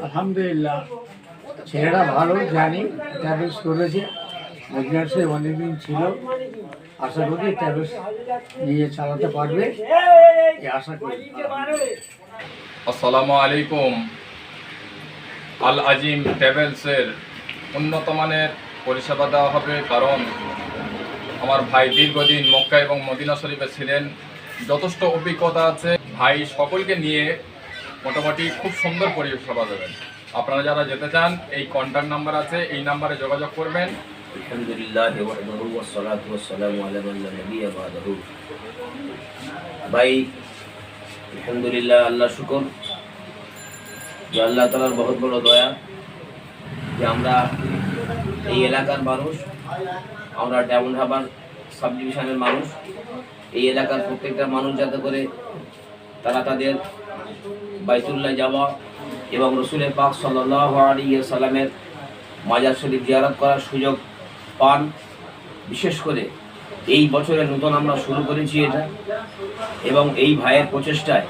আলহামদুলিল্লাহ, ছেলেরা ভালো জানি, ট্রাভেলস করেছে, মদিনাসে অনেকদিন ছিল। আশা করি ট্রাভেলস নিয়ে চালাতে পারবে, এই আশা করি। আসসালামু আলাইকুম। আল আজিম ট্রাভেলসের উন্নত মানের পরিষেবা দেওয়া হবে, কারণ আমার ভাই দীর্ঘদিন মক্কা এবং মদিনা শরীফে ছিলেন, যথেষ্ট অভিজ্ঞতা আছে। ভাই সকলকে নিয়ে মোটামুটি খুব সুন্দর পরিষেবা দেবেন। আপনারা যারা যেতে চান, এই কন্ট্যাক্ট নাম্বার আছে, এই নাম্বারে যোগাযোগ করবেন। আলহামদুলিল্লাহ ওয়াহদাহু ওয়াসসালাতু ওয়াসসালামু আলা মান লা নাবিয়্যা বা'দাহু। ভাই আলহামদুলিল্লাহ, আল্লাহ শুকর যে আল্লাহ তাআলার বহুত বড় দয়া যে আমরা এই এলাকার মানুষ, আমরা ডায়মন্ড হারবার সাব ডিভিশনের মানুষ। এই এলাকার প্রত্যেকটা মানুষ যাতে করে তারা তাদের বাইতুল্লাহ যাওয়া এবং রসুলের পাক সাল্লাল্লাহু আলাইহি ওয়াসাল্লামের মাজার শরীফ জিয়ারত করার সুযোগ পান। বিশেষ করে এই বছরে নতুন আমরা শুরু করেছি এটা, এবং এই ভাইয়ের প্রচেষ্টায়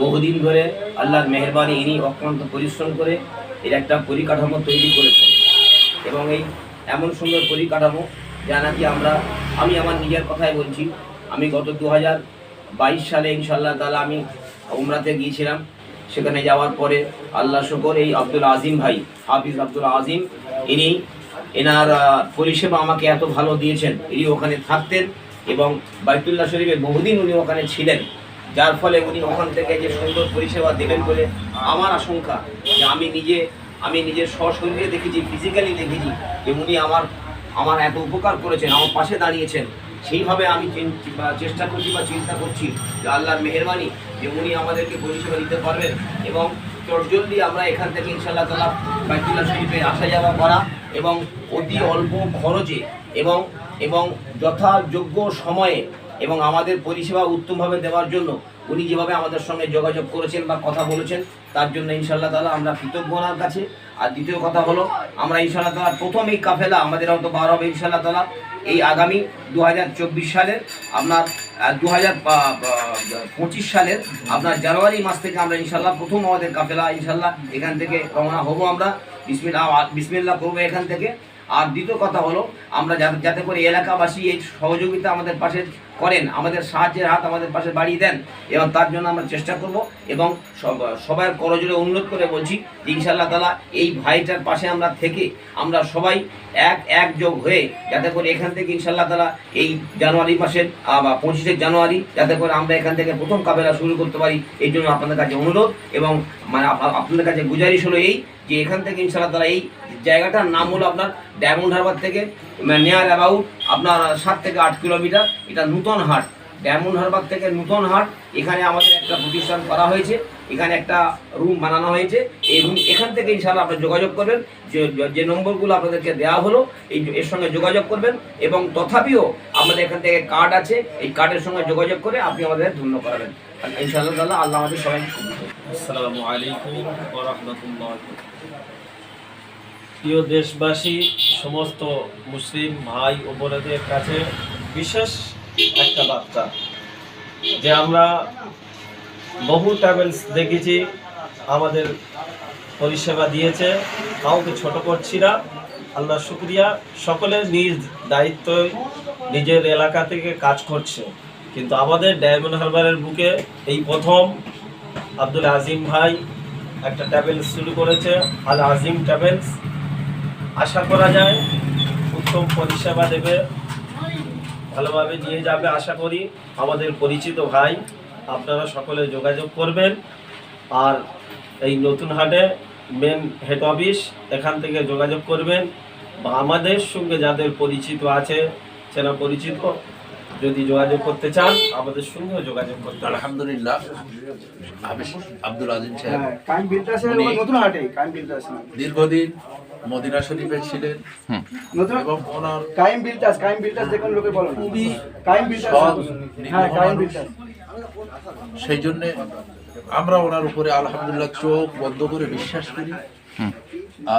বহুদিন ধরে আল্লাহর মেহেরবানি ইনি অক্লান্ত পরিশ্রম করে এর একটা পরিকাঠামো তৈরি করেছেন। এবং এই এমন সুন্দর পরিকাঠামো যা নাকি আমি আমার নিজের কথাই বলছি, আমি গত 2022 সালে ইনশাআল্লাহ তাআলা আমি উমরাতে গিয়েছিলাম। সেখানে যাওয়ার পরে আল্লাহ শুকর এই আব্দুল আজিম ভাই, হাফিজ আব্দুল আজিম, এনার পরিষেবা আমাকে এত ভালো দিয়েছেন। ইনি ওখানে থাকতেন এবং বাইতুল্লাহ শরীফে বহুদিন উনি ওখানে ছিলেন, যার ফলে উনি ওখান থেকে যে সুন্দর পরিষেবা দেবেন বলে আমার আশঙ্কা। যে আমি নিজের সশরীরে দেখেছি, ফিজিক্যালি দেখেছি যে উনি আমার এত উপকার করেছেন, আমার পাশে দাঁড়িয়েছেন। সেইভাবে আমি চেষ্টা করছি বা চিন্তা করছি যে আল্লাহর মেহেরবানি যে উনি আমাদেরকে পরিষেবা দিতে পারবেন, এবং চটজলদি আমরা এখান থেকে ইনশাআল্লাহ তাআলা বাইতুল্লাহ শরীফে আসা যাওয়া করা এবং অতি অল্প খরচে এবং যথাযোগ্য সময়ে এবং আমাদের পরিষেবা উত্তমভাবে দেওয়ার জন্য উনি যেভাবে আমাদের সঙ্গে যোগাযোগ করেছেন বা কথা বলেছেন, তার জন্য ইনশাআল্লাহ তাআলা আমরা কৃতজ্ঞ ওনার কাছে। আর দ্বিতীয় কথা হলো, আমরা ইনশাআল্লাহ তাআলা প্রথম এই কাফেলা আমাদের হয়তো বার হবে ইনশাআল্লাহ তাআলা এই আগামী 2024 সালের আপনার 2025 সালের আপনার জানুয়ারি মাস থেকে আমরা ইনশাআল্লাহ প্রথম আমাদের কাফেলা ইনশাআল্লাহ এখান থেকে রওনা হব। আমরা বিসমিল্লাহ করবো এখান থেকে। আর দ্বিতীয় কথা হলো, আমরা যাতে করে এলাকাবাসী এই সহযোগিতা আমাদের পাশে করেন, আমাদের সাহায্যের হাত আমাদের পাশে বাড়িয়ে দেন, এবং তার জন্য আমরা চেষ্টা করব। এবং সবার করজোড়ে অনুরোধ করে বলছি যে ইনশাআল্লাহ তাআলা এই ভাইটার পাশে আমরা থেকে আমরা সবাই একযোগ হয়ে যাতে করে এখান থেকে ইনশাআল্লাহ তাআলা এই জানুয়ারি মাসের 25 জানুয়ারি যাতে করে আমরা এখান থেকে প্রথম কাফেলা শুরু করতে পারি। এই জন্য আপনাদের কাছে অনুরোধ এবং আপনাদের কাছে গুজারিশ হলো এই যে এখান থেকে ইনশাআল্লাহ তাআলা এই জায়গাটার নাম হলো আপনার ডায়মন্ড হারবার থেকে নিয়ার অ্যাবাউট আপনার 7 থেকে 8 কিলোমিটার। এটা নূতন হাট, ডায়মন্ড হারবার থেকে নূতন হাট। এখানে আমাদের একটা প্রতিষ্ঠান করা হয়েছে, এখানে একটা রুম বানানো হয়েছে। এই রুম এখান থেকে ইনশাআল্লাহ আপনারা যোগাযোগ করবেন, যে নম্বরগুলো আপনাদেরকে দেওয়া হলো এর সঙ্গে যোগাযোগ করবেন। এবং তথাপিও আমাদের এখান থেকে কার্ড আছে, এই কার্ডের সঙ্গে যোগাযোগ করে আপনি আমাদের ধন্য করাবেন ইনশাআল্লাহ তাআলা। আল্লাহ আমাদের সবাইকে কবুল করুন। আসসালামু আলাইকুম ওয়া রাহমাতুল্লাহ। প্রিয় দেশবাসী, সমস্ত মুসলিম ভাই ও বোনেদের কাছে বিশেষ একটা বার্তা যে আমরা বহু ট্রাভেলস দেখেছি, আমাদের পরিষেবা দিয়েছে, কাউকে ছোট করছি না। আল্লাহ শুকরিয়া, সকলের নিজ দায়িত্ব নিজের এলাকা থেকে কাজ করছে। কিন্তু আমাদের ডায়মন্ড হারবারের বুকে এই প্রথম আব্দুল আজিম ভাই একটা ট্রাভেলস শুরু করেছে, আল আজিম ট্রাভেলস। আশা করা যায় উত্তম পরিষেবা দেবে, ভালোভাবে নিয়ে যাবে আশা করি। আমাদের পরিচিত ভাই, আপনারা সকলে যোগাযোগ করবেন। আর এই নতুন হাটে মেন হেড অফিস, এখান থেকে যোগাযোগ করবেন, বা আমাদের সঙ্গে যাদের পরিচিত আছে, চেনা পরিচিত, যদি যোগাযোগ করতে চান আমাদের সঙ্গে যোগাযোগ করতে। আলহামদুলিল্লাহ, আব্দুল আজিম সাহেব দীর্ঘদিন মদিনা শরীফে ছিলেন এবং ওনার সেই জন্যে আমরা ওনার উপরে আলহামদুলিল্লাহ চোখ বন্ধ করে বিশ্বাস করি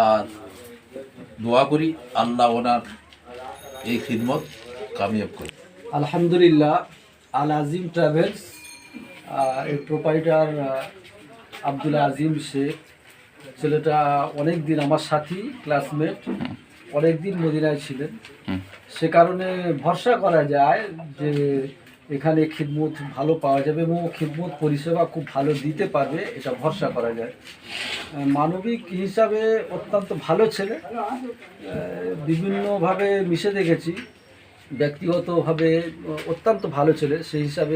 আর দোয়া করি আল্লাহ ওনার এই খিদমত কামিয়াব করি। আলহামদুলিল্লাহ, আল আজিম ট্রাভেলস এর প্রোপাইটার আব্দুল আজিম শেখ ছেলেটা অনেক দিন আমার সাথী ক্লাসমেট, অনেক দিন মদিনায় ছিলেন। সে কারণে ভরসা করা যায় যে এখানে খিদমত ভালো পাওয়া যাবে এবং খিদমত পরিষেবা খুব ভালো দিতে পারবে, এটা ভরসা করা যায়। মানবিক হিসাবে অত্যন্ত ভালো ছেলে, বিভিন্নভাবে মিশে দেখেছি, ব্যক্তিগতভাবে অত্যন্ত ভালো ছেলে সেই হিসাবে